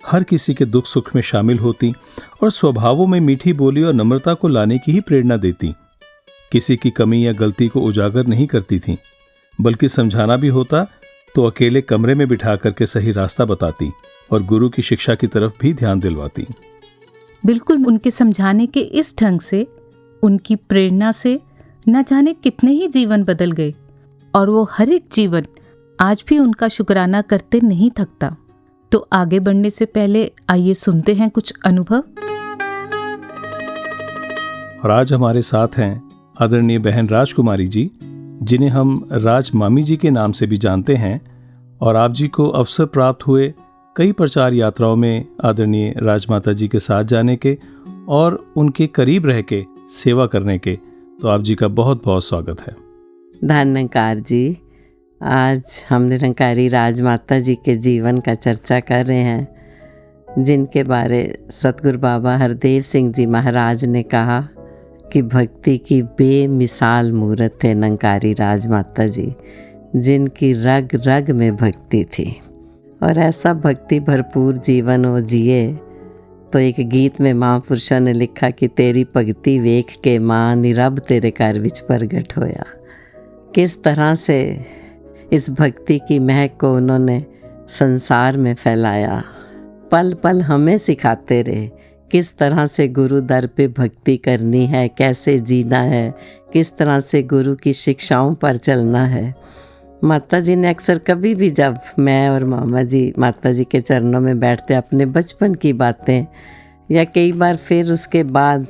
Speaker 1: हर किसी के दुख सुख में शामिल होती और स्वभावों में मीठी बोली और नम्रता को लाने की ही प्रेरणा देती। किसी की कमी या गलती को उजागर नहीं करती थीं, बल्कि समझाना भी होता तो अकेले कमरे में बिठा करके सही रास्ता बताती और गुरु की शिक्षा की तरफ भी ध्यान दिलवाती।
Speaker 2: बिल्कुल। उनके समझाने के इस ढंग से, उनकी प्रेरणा से न जाने कितने ही जीवन बदल गए और वो हर एक जीवन आज भी उनका शुक्राना करते नहीं थकता। तो आगे बढ़ने से पहले आइए सुनते हैं कुछ अनुभव।
Speaker 1: और आज हमारे साथ हैं आदरणीय बहन राजकुमारी जी, जिन्हें हम राज मामी जी के नाम से भी जानते हैं। और आप जी को अवसर प्राप्त हुए कई प्रचार यात्राओं में आदरणीय राजमाता जी के साथ जाने के और उनके करीब रह के सेवा करने के, तो आप जी का बहुत बहुत स्वागत है।
Speaker 6: धन्यकार जी। आज हम निरंकारी राजमाता जी के जीवन का चर्चा कर रहे हैं, जिनके बारे सतगुरु बाबा हरदेव सिंह जी महाराज ने कहा कि भक्ति की बेमिसाल मूर्त थे निरंकारी राजमाता जी, जिनकी रग रग में भक्ति थी। और ऐसा भक्ति भरपूर जीवन वो जिए। तो एक गीत में महापुरुषों ने लिखा कि तेरी भक्ति वेख के माँ निरब तेरे घर विच प्रगट होया। किस तरह से इस भक्ति की महक को उन्होंने संसार में फैलाया। पल पल हमें सिखाते रहे किस तरह से गुरु दर पे भक्ति करनी है, कैसे जीना है, किस तरह से गुरु की शिक्षाओं पर चलना है। माता जी ने अक्सर कभी भी जब मैं और मामा जी माता जी के चरणों में बैठते अपने बचपन की बातें, या कई बार फिर उसके बाद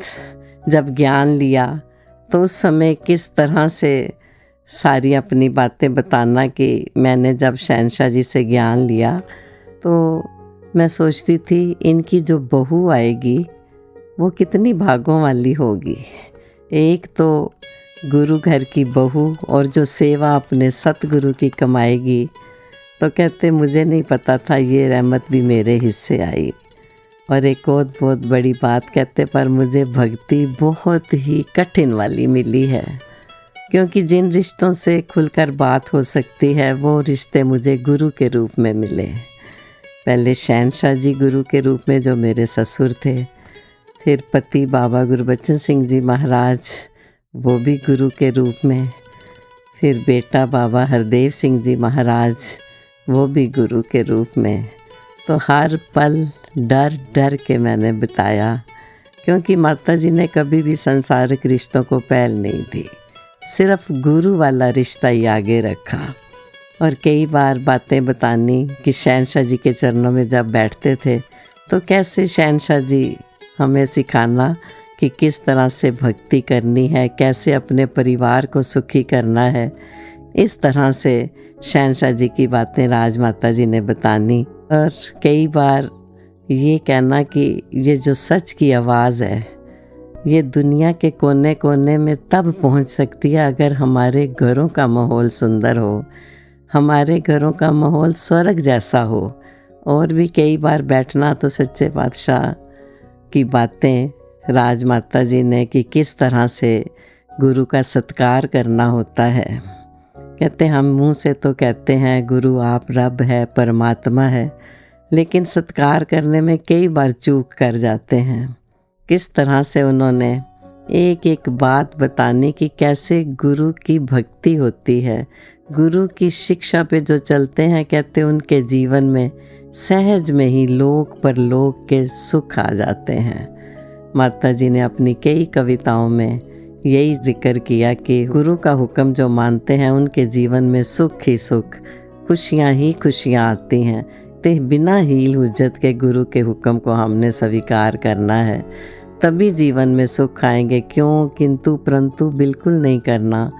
Speaker 6: जब ज्ञान लिया तो उस समय किस तरह से सारी अपनी बातें बताना कि मैंने जब शहंशाह जी से ज्ञान लिया तो मैं सोचती थी इनकी जो बहू आएगी वो कितनी भागों वाली होगी। एक तो गुरु घर की बहू और जो सेवा अपने सतगुरु की कमाएगी। तो कहते मुझे नहीं पता था ये रहमत भी मेरे हिस्से आई। और एक और बहुत बड़ी बात कहते, पर मुझे भक्ति बहुत ही कठिन वाली मिली है। क्योंकि जिन रिश्तों से खुलकर बात हो सकती है वो रिश्ते मुझे गुरु के रूप में मिले। पहले शहनशाह जी गुरु के रूप में जो मेरे ससुर थे, फिर पति बाबा गुरबचन सिंह जी महाराज वो भी गुरु के रूप में, फिर बेटा बाबा हरदेव सिंह जी महाराज वो भी गुरु के रूप में। तो हर पल डर डर के मैंने बिताया, क्योंकि माता जी ने कभी भी संसारिक रिश्तों को पहल नहीं दी, सिर्फ गुरु वाला रिश्ता ही आगे रखा। और कई बार बातें बतानी कि शहनशाह जी के चरणों में जब बैठते थे तो कैसे शहनशाह जी हमें सिखाना कि किस तरह से भक्ति करनी है, कैसे अपने परिवार को सुखी करना है। इस तरह से शहनशाह जी की बातें राजमाता जी ने बतानी। और कई बार ये कहना कि ये जो सच की आवाज़ है ये दुनिया के कोने कोने में तब पहुंच सकती है अगर हमारे घरों का माहौल सुंदर हो, हमारे घरों का माहौल स्वर्ग जैसा हो। और भी कई बार बैठना तो सच्चे बादशाह की बातें राजमाता जी ने कि किस तरह से गुरु का सत्कार करना होता है। कहते हम मुंह से तो कहते हैं गुरु आप रब है, परमात्मा है, लेकिन सत्कार करने में कई बार चूक कर जाते हैं। किस तरह से उन्होंने एक एक बात बतानी कि कैसे गुरु की भक्ति होती है, गुरु की शिक्षा पे जो चलते हैं, कहते उनके जीवन में सहज में ही लोक परलोक के सुख आ जाते हैं। माता जी ने अपनी कई कविताओं में यही जिक्र किया कि गुरु का हुक्म जो मानते हैं उनके जीवन में सुख ही सुख, खुशियाँ ही खुशियाँ आती हैं। तो बिना हील हुज्जत के गुरु के हुक्म को हमने स्वीकार करना है, तभी जीवन में सुख आएंगे। क्यों किंतु परंतु बिल्कुल नहीं करना।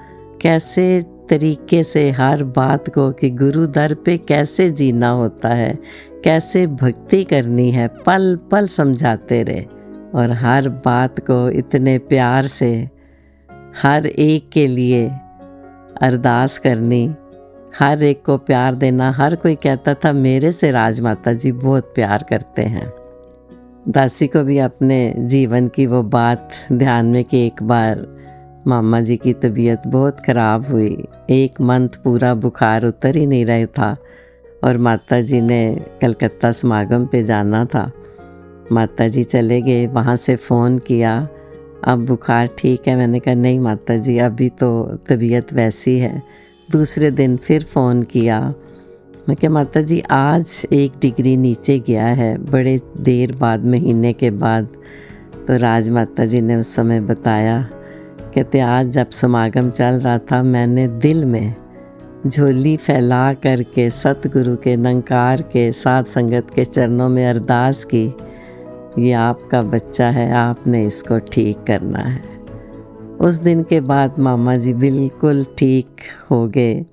Speaker 6: कैसे तरीके से हर बात को कि गुरु दर पे कैसे जीना होता है, कैसे भक्ति करनी है, पल पल समझाते रहे। और हर बात को इतने प्यार से हर एक के लिए अरदास करनी, हर एक को प्यार देना। हर कोई कहता था मेरे से राजमाता जी बहुत प्यार करते हैं। दासी को भी अपने जीवन की वो बात ध्यान में कि एक बार मामा जी की तबीयत बहुत ख़राब हुई, 1 मंथ पूरा बुखार उतर ही नहीं रहा था और माता जी ने कलकत्ता समागम पे जाना था। माता जी चले गए, वहाँ से फ़ोन किया, अब बुखार ठीक है? मैंने कहा नहीं माता जी अभी तो तबीयत वैसी है। दूसरे दिन फिर फ़ोन किया, मैं कहा माता जी आज 1 डिग्री नीचे गया है, बड़े देर बाद, महीने के बाद। तो राजमाता जी ने उस समय बताया, कहते आज जब समागम चल रहा था मैंने दिल में झोली फैला करके सतगुरु के निरंकार के साथ संगत के चरणों में अरदास की, ये आपका बच्चा है, आपने इसको ठीक करना है। उस दिन के बाद मामा जी बिल्कुल ठीक हो गए।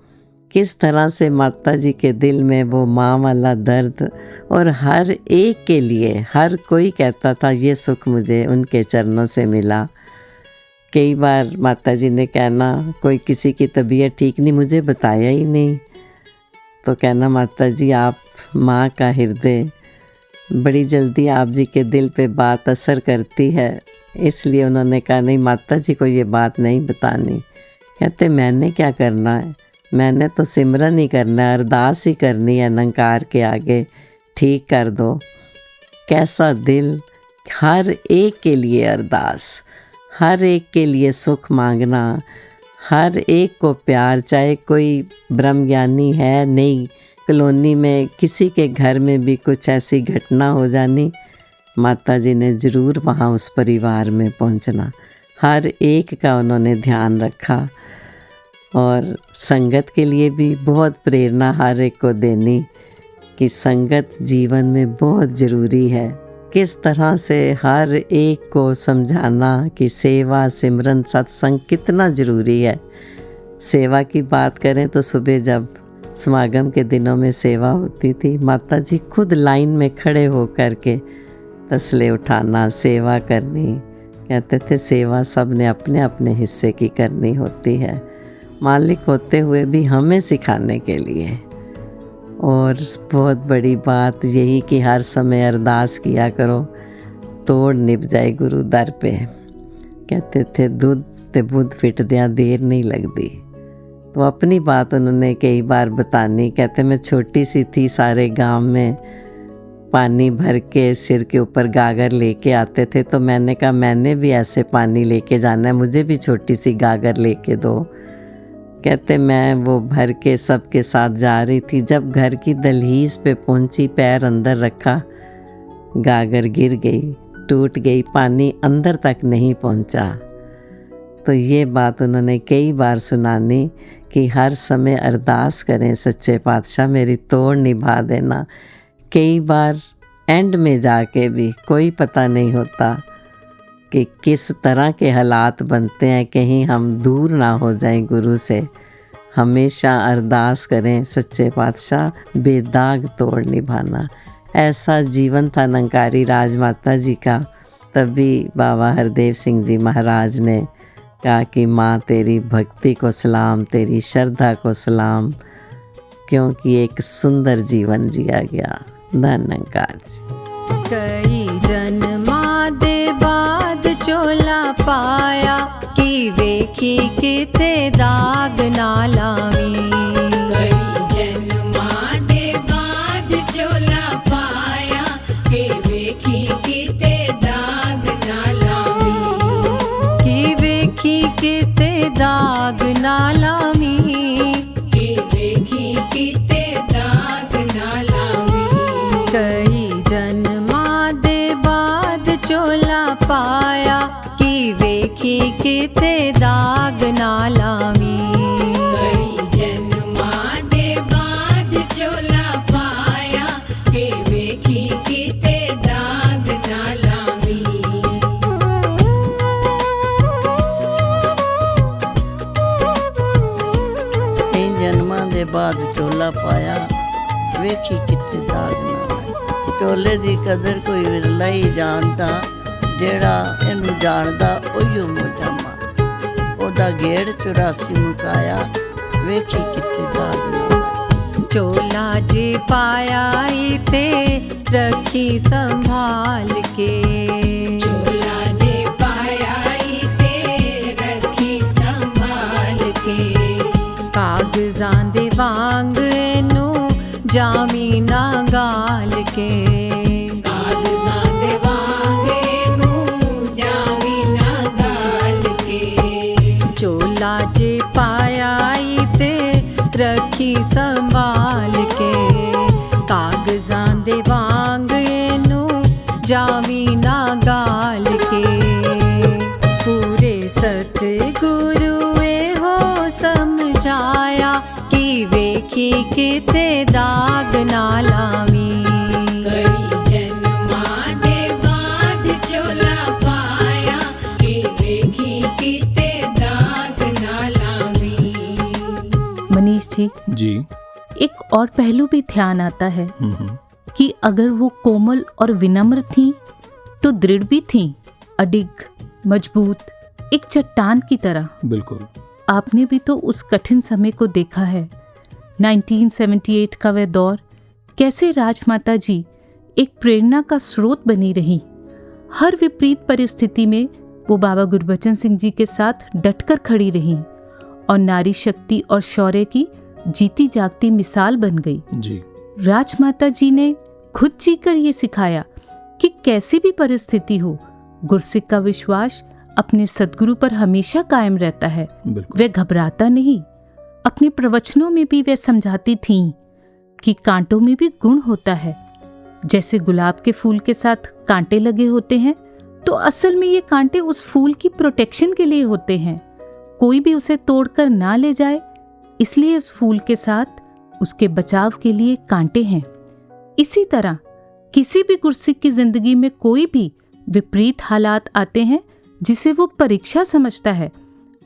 Speaker 6: किस तरह से माता जी के दिल में वो माँ वाला दर्द, और हर एक के लिए हर कोई कहता था ये सुख मुझे उनके चरणों से मिला। कई बार माता जी ने कहना कोई किसी की तबीयत ठीक नहीं, मुझे बताया ही नहीं, तो कहना माता जी आप माँ का हृदय, बड़ी जल्दी आप जी के दिल पे बात असर करती है, इसलिए उन्होंने कहा नहीं माता जी को ये बात नहीं बतानी। कहते मैंने क्या करना है, मैंने तो सिमरन ही करना है, अरदास ही करनी है निरंकार के आगे, ठीक कर दो। कैसा दिल, हर एक के लिए अरदास, हर एक के लिए सुख मांगना, हर एक को प्यार, चाहे कोई ब्रह्म ज्ञानी है नहीं, कॉलोनी में किसी के घर में भी कुछ ऐसी घटना हो जानी, माता जी ने ज़रूर वहाँ उस परिवार में पहुँचना। हर एक का उन्होंने ध्यान रखा और संगत के लिए भी बहुत प्रेरणा हर एक को देनी कि संगत जीवन में बहुत ज़रूरी है। किस तरह से हर एक को समझाना कि सेवा सिमरन सत्संग कितना ज़रूरी है। सेवा की बात करें तो सुबह जब समागम के दिनों में सेवा होती थी, माता जी खुद लाइन में खड़े होकर के तसले उठाना, सेवा करनी। कहते थे सेवा सब ने अपने अपने हिस्से की करनी होती है, मालिक होते हुए भी हमें सिखाने के लिए। और बहुत बड़ी बात यही कि हर समय अरदास किया करो, तोड़ निभ जाए गुरु दर पे। कहते थे दूध ते बुद्ध फिटदियाँ देर नहीं लगती। तो अपनी बात उन्होंने कई बार बतानी। कहते मैं छोटी सी थी, सारे गांव में पानी भर के सिर के ऊपर गागर लेके आते थे, तो मैंने कहा मैंने भी ऐसे पानी लेके जाना है, मुझे भी छोटी सी गागर लेके दो। कहते मैं वो भर के सबके साथ जा रही थी, जब घर की दहलीज पे पहुंची, पैर अंदर रखा, गागर गिर गई, टूट गई, पानी अंदर तक नहीं पहुंचा। तो ये बात उन्होंने कई बार सुनानी कि हर समय अरदास करें, सच्चे पातशाह मेरी तोड़ निभा देना। कई बार एंड में जाके भी कोई पता नहीं होता कि किस तरह के हालात बनते हैं, कहीं हम दूर ना हो जाएं गुरु से। हमेशा अरदास करें, सच्चे पातशाह बेदाग तोड़ निभाना। ऐसा जीवन था निरंकारी राजमाता जी का। तभी बाबा हरदेव सिंह जी महाराज ने कहा कि माँ तेरी भक्ति को सलाम, तेरी श्रद्धा को सलाम, क्योंकि एक सुंदर जीवन जिया गया। धन निरंकार जी।
Speaker 3: कई जन्मां दे बाद चोला पाया कि वेखी किते दाग ना लावी। कई जन्मां दे बाद चोला पाया कि वेखी किते दाग ना लावी। कि वेखी किते दाग ना लावी। कि वेखी किते दाग ना लावी। कई जन्मां दे बाद चोला पाया कि वेखी किते दाग ना लावी। कई जन्मां दे बाद चोला पाया कि वेखी किते दाग ना लावी।
Speaker 4: कई जन्मां दे बाद चोला पाया वेखी किते दाग ना लाए। चोले दी कदर कोई विरला ही जानदा, जेड़ा इनू जानदा ओहियो मोजा मार। ओदा गेड़ 84 मुकाया वेखी किते दाग ना लाए।
Speaker 3: चोला जे पाया ते रखी संभाल के। चोला जे पाया ते रखी संभाल के। कागजां दे वांग एनू जामी ना गाल के। कागजां दे वांग एनू जामी ना गाल के। चोला जे पाया ते रखी संभाल के। कागजां दे वांग एनू जामी ना गाल के। पूरे सतगुरु हो समझाया कि वेखी किते दाग ना लावी। कई जन्मां दे बाद चोला पाया कि वेखी किते दाग ना लावी।
Speaker 2: मनीष जी,
Speaker 1: जी।
Speaker 2: एक और पहलू भी ध्यान आता है कि अगर वो कोमल और विनम्र थीं तो दृढ़ भी थीं, अडिग, मजबूत, एक चट्टान की तरह।
Speaker 1: बिल्कुल।
Speaker 2: आपने भी तो उस कठिन समय को देखा है, 1978 का वह दौर, कैसे राजमाता जी एक प्रेरणा का स्रोत बनी रही। हर विपरीत परिस्थिति में वो बाबा गुरबचन सिंह जी के साथ डटकर खड़ी रहीं और नारी शक्ति और शौर्य की जीती जागती मिसाल बन गई।
Speaker 1: जी।
Speaker 2: राजमाता जी ने खुद जीकर ये सिखाया कि कैसी भी परिस्थिति हो, गुरसिक का विश्वास अपने सद्गुरु पर हमेशा कायम रहता है। वह घबराता नहीं। अपने प्रवचनों में भी वह समझाती थीं कि कांटों में भी गुण होता है। जैसे गुलाब के फूल के साथ कांटे लगे होते हैं, तो असल में ये कांटे उस फूल की प्रोटेक्शन के लिए होते हैं, कोई भी उसे तोड़कर ना ले जाए, इसलिए इस फूल के साथ उसके बचाव के लिए कांटे हैं। इसी तरह किसी भी गुरसिक की जिंदगी में कोई भी विपरीत हालात आते हैं जिसे वो परीक्षा समझता है,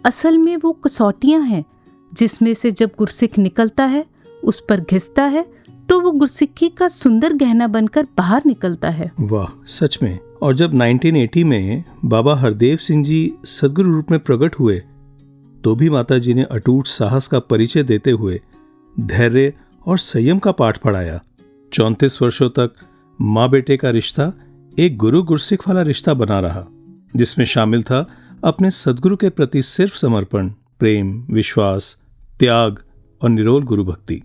Speaker 2: असल में वो कसौटियां हैं जिसमें से जब गुरसिक निकलता है, उस पर घिसता है, तो वो गुरसिक्की का सुंदर गहना बनकर बाहर निकलता है।
Speaker 1: वाह, सच में। और जब 1980 में बाबा हरदेव सिंह जी सद्गुरु रूप में प्रकट हुए, तो भी माता जी ने अटूट साहस का परिचय देते हुए धैर्य और संयम का पाठ पढ़ाया। 34 वर्षों तक माँ बेटे का रिश्ता एक गुरु गुरसिक वाला रिश्ता बना रहा, जिसमें शामिल था अपने सद्गुरु के प्रति सिर्फ समर्पण, प्रेम, विश्वास, त्याग और निरोल गुरु भक्ति।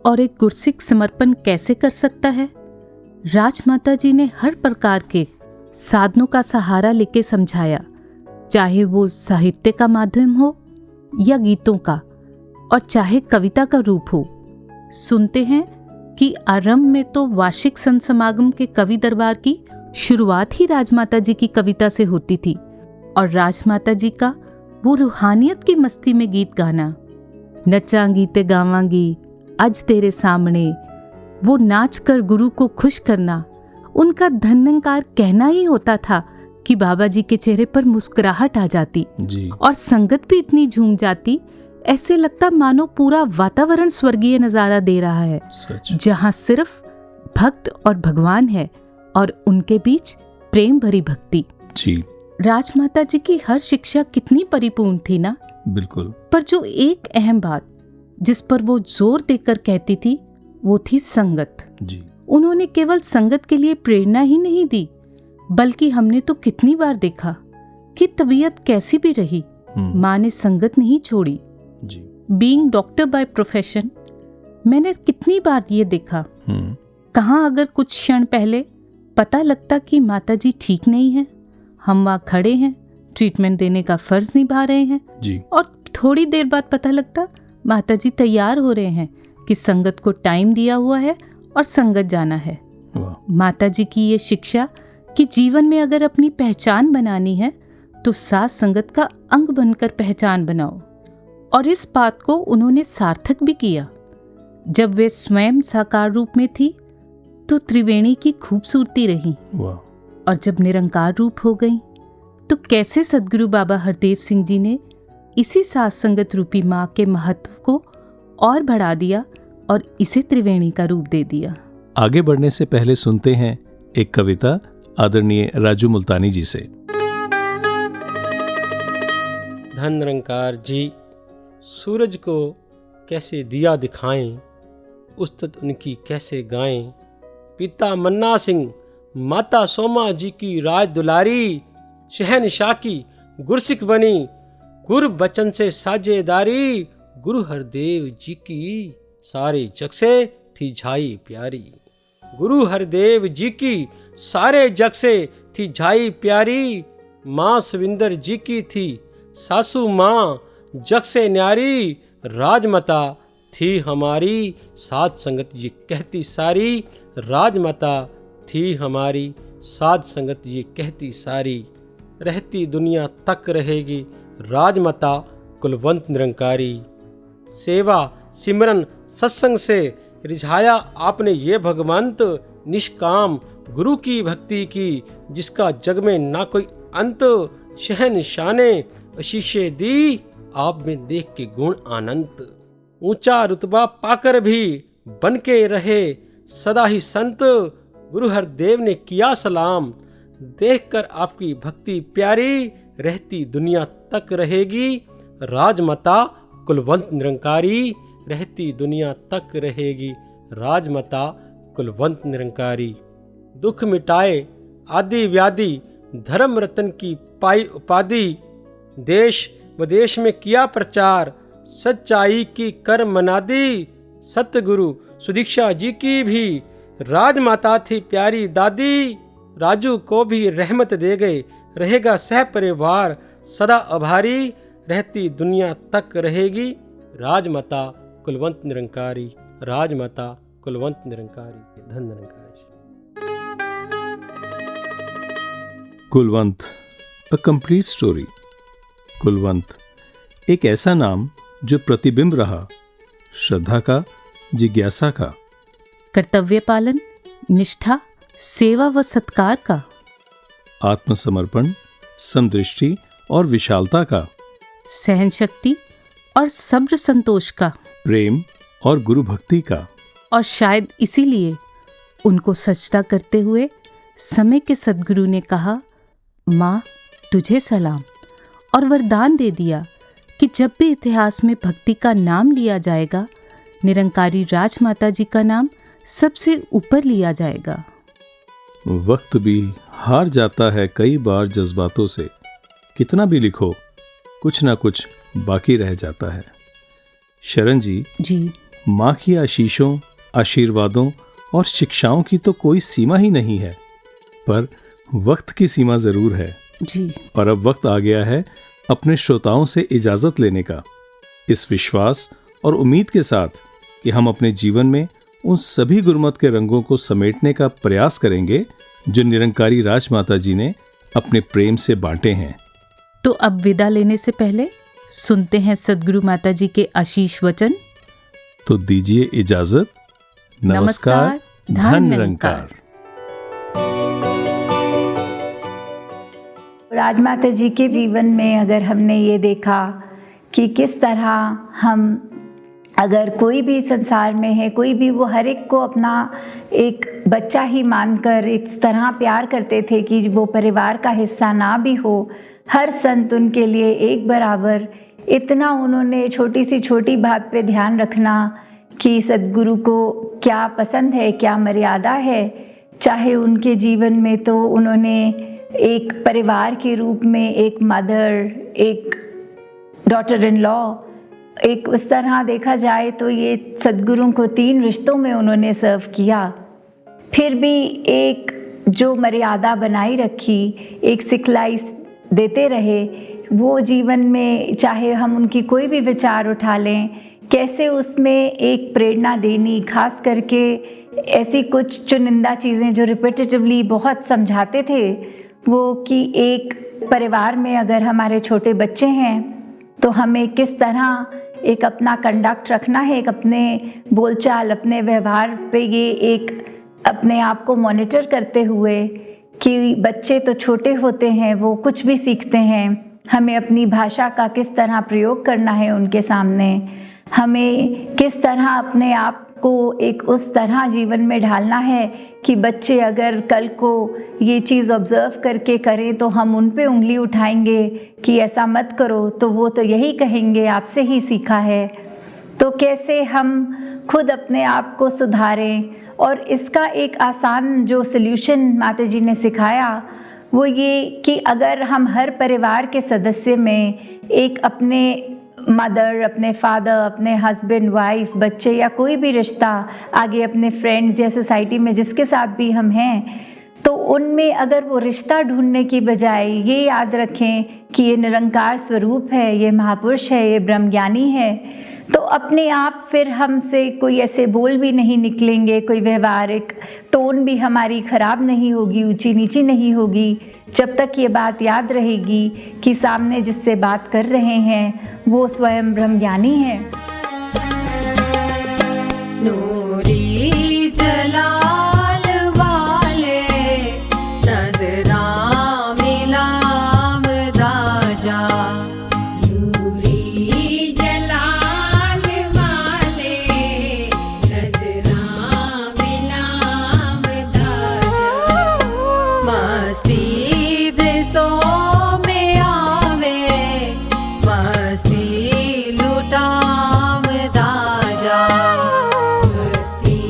Speaker 2: और एक गुरसिक समर्पण कैसे कर सकता है? राजमाता जी ने हर प्रकार के साधनों का सहारा लेके समझाया, चाहे वो साहित्य का माध्यम हो या गीतों का, और चाहे कविता का रूप हो। सुनते हैं कि आरंभ में तो वार्षिक संत समागम के कवि दरबार की शुरुआत ही राजमाता जी की कविता से होती थी, और राजमाता जी का वो रूहानियत की मस्ती में गीत गाना, नचांगी ते गावांगी आज तेरे सामने, वो नाच कर गुरु को खुश करना, उनका धन्यंकार कहना ही होता था कि बाबा जी के चेहरे पर मुस्कुराहट आ जाती
Speaker 1: जी।
Speaker 2: और संगत भी इतनी झूम जाती, ऐसे लगता मानो पूरा वातावरण स्वर्गीय नजारा दे रहा है, जहाँ सिर्फ भक्त और भगवान है और उनके बीच प्रेम भरी भक्ति
Speaker 1: जी।
Speaker 2: राजमाता जी की हर शिक्षा कितनी परिपूर्ण थी ना।
Speaker 1: बिल्कुल।
Speaker 2: पर जो एक अहम बात जिस पर वो जोर देकर कहती थी वो थी संगत
Speaker 1: जी।
Speaker 2: उन्होंने केवल संगत के लिए प्रेरणा ही नहीं दी, बल्कि हमने तो कितनी बार देखा कि तबीयत कैसी भी रही, माँ ने संगत नहीं छोड़ी
Speaker 1: जी।
Speaker 2: बीइंग डॉक्टर बाय प्रोफेशन, मैंने कितनी बार ये देखा, कहाँ अगर कुछ क्षण पहले पता लगता कि माता जी ठीक नहीं है, हम वहाँ खड़े हैं, ट्रीटमेंट देने का फर्ज निभा रहे हैं
Speaker 1: जी।
Speaker 2: और थोड़ी देर बाद पता लगता माता जी तैयार हो रहे हैं कि संगत को टाइम दिया हुआ है और संगत जाना है। माता जी की ये शिक्षा कि जीवन में अगर अपनी पहचान बनानी है तो साथ संगत का अंग बनकर पहचान बनाओ, और इस बात को उन्होंने सार्थक भी किया। जब वे स्वयं साकार रूप में थी तो त्रिवेणी की खूबसूरती रही, और जब निरंकार रूप हो गई तो कैसे सद्गुरु बाबा हरदेव सिंह जी ने इसी साथ संगत रूपी माँ के महत्व को और बढ़ा दिया और इसे त्रिवेणी का रूप दे दिया।
Speaker 1: आगे बढ़ने से पहले सुनते हैं एक कविता आदरणीय राजू मुल्तानी जी से।
Speaker 7: धन निरंकार जी सूरज को कैसे दिया दिखाएं, उस्तत उनकी कैसे गाएं। पिता मन्ना सिंह माता सोमा जी की राज दुलारी, शहनशाह की गुरसिक बनी, गुरु बचन से साझेदारी। गुरु हरदेव जी की सारे जग से थी झाई प्यारी। गुरु हरदेव जी की सारे जग से थी झाई प्यारी। माँ सविंदर जी की थी सासू माँ जग से न्यारी। राजमाता थी हमारी साध संगत ये कहती सारी। राजमाता थी हमारी साध संगत ये कहती सारी। रहती दुनिया तक रहेगी राजमाता कुलवंत निरंकारी। सेवा सिमरन सत्संग से रिझाया आपने ये भगवंत। निष्काम गुरु की भक्ति की जिसका जग में ना कोई अंत। शहनशाह ने आशीषें दी आप में देख के गुण अनंत। ऊंचा रुतबा पाकर भी बन के रहे सदा ही संत। गुरु हरदेव ने किया सलाम देखकर आपकी भक्ति प्यारी। रहती दुनिया तक रहेगी राजमाता कुलवंत निरंकारी। रहती दुनिया तक रहेगी राजमाता कुलवंत निरंकारी। दुख मिटाए आदि व्याधि धर्म रत्न की पाई उपाधि। देश विदेश में किया प्रचार सच्चाई की कर मनादी। सतगुरु सुदीक्षा जी की भी राजमाता थी प्यारी दादी। राजू को भी रहमत दे गए रहेगा सह परिवार सदा आभारी। रहती दुनिया तक रहेगी राजमाता कुलवंत निरंकारी। राजमाता कुलवंत निरंकारी। धन Nirankar.
Speaker 1: Kulwant, a complete story. Kulwant एक ऐसा नाम जो प्रतिबिंब रहा श्रद्धा का, जिज्ञासा का,
Speaker 2: कर्तव्य पालन, निष्ठा, सेवा व सत्कार का,
Speaker 1: आत्मसमर्पण, समदृष्टि और विशालता का,
Speaker 2: सहन शक्ति और सब्र संतोष का,
Speaker 1: प्रेम और गुरु भक्ति का।
Speaker 2: और शायद इसीलिए उनको सजदा करते हुए समय के सद्गुरु ने कहा, माँ तुझे सलाम, और वरदान दे दिया कि जब भी इतिहास में भक्ति का नाम लिया जाएगा निरंकारी राजमाता जी का नाम सबसे ऊपर लिया जाएगा।
Speaker 1: वक्त भी हार जाता है कई बार जज्बातों से कितना भी लिखो कुछ ना कुछ बाकी रह जाता है। शरण जी, माँ की आशीषों, आशीर्वादों और शिक्षाओं की तो कोई सीमा ही नहीं है, पर वक्त की सीमा जरूर है
Speaker 2: जी।
Speaker 1: और अब वक्त आ गया है अपने श्रोताओं से इजाजत लेने का, इस विश्वास और उम्मीद के साथ कि हम अपने जीवन में उन सभी गुरमत के रंगों को समेटने का प्रयास करेंगे जो निरंकारी राजमाता जी ने अपने प्रेम से बांटे हैं।
Speaker 2: तो अब विदा लेने से पहले सुनते हैं सद्गुरु माता जी के आशीष वचन।
Speaker 1: तो दीजिए इजाजत। नमस्कार, धन निरंकार।
Speaker 8: राजमाता जी के जीवन में अगर हमने ये देखा कि किस तरह हम, अगर कोई भी संसार में है, कोई भी, वो हर एक को अपना एक बच्चा ही मानकर इस तरह प्यार करते थे कि वो परिवार का हिस्सा ना भी हो, हर संत उनके लिए एक बराबर। इतना उन्होंने छोटी सी छोटी बात पे ध्यान रखना कि सद्गुरु को क्या पसंद है, क्या मर्यादा है। चाहे उनके जीवन में तो उन्होंने एक परिवार के रूप में एक मदर, एक डॉटर इन लॉ, एक उस तरह देखा जाए तो ये सद्गुरु को 3 रिश्तों में उन्होंने सर्व किया। फिर भी एक जो मर्यादा बनाई रखी, एक सिखलाई देते रहे, वो जीवन में चाहे हम उनकी कोई भी विचार उठा लें, कैसे उसमें एक प्रेरणा देनी, खास करके ऐसी कुछ चुनिंदा चीज़ें जो रिपीटेटिवली बहुत समझाते थे, वो कि एक परिवार में अगर हमारे छोटे बच्चे हैं तो हमें किस तरह एक अपना कंडक्ट रखना है, एक अपने बोलचाल, अपने व्यवहार पे ये एक अपने आप को मॉनिटर करते हुए कि बच्चे तो छोटे होते हैं, वो कुछ भी सीखते हैं, हमें अपनी भाषा का किस तरह प्रयोग करना है उनके सामने, हमें किस तरह अपने आप को एक उस तरह जीवन में ढालना है कि बच्चे अगर कल को ये चीज़ ऑब्जर्व करके करें तो हम उन पे उंगली उठाएंगे कि ऐसा मत करो, तो वो तो यही कहेंगे आपसे ही सीखा है। तो कैसे हम खुद अपने आप को सुधारें, और इसका एक आसान जो सल्यूशन माता जी ने सिखाया वो ये कि अगर हम हर परिवार के सदस्य में एक अपने मदर, अपने फादर, अपने हस्बैंड, वाइफ, बच्चे या कोई भी रिश्ता आगे अपने फ्रेंड्स या सोसाइटी में जिसके साथ भी हम हैं, तो उनमें अगर वो रिश्ता ढूंढने की बजाय ये याद रखें कि ये निरंकार स्वरूप है, ये महापुरुष है, ये ब्रह्मज्ञानी है, तो अपने आप फिर हमसे कोई ऐसे बोल भी नहीं निकलेंगे, कोई व्यवहारिक टोन भी हमारी ख़राब नहीं होगी, ऊंची नीची नहीं होगी, जब तक ये बात याद रहेगी कि सामने जिससे बात कर रहे हैं वो स्वयं ब्रह्मज्ञानी है।
Speaker 3: नूरी जलाल वाले नजरा मिलाम दाजा, नूरी जलाल वाले नजरा मिलाम दाजा, मस्ती दिसों में आवे, मस्ती लुटाम दाजा, मस्ती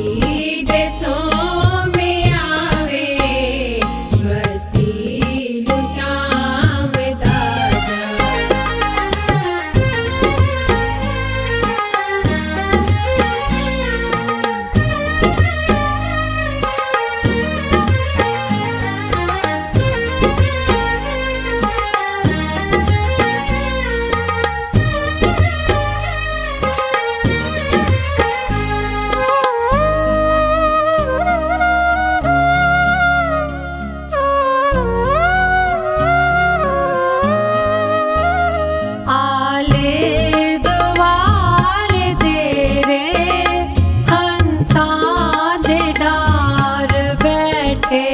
Speaker 3: दिसों में आवे, मस्ती लुटाम दाजा। आले द्वारे तेरे हंसा दे डार बैठे,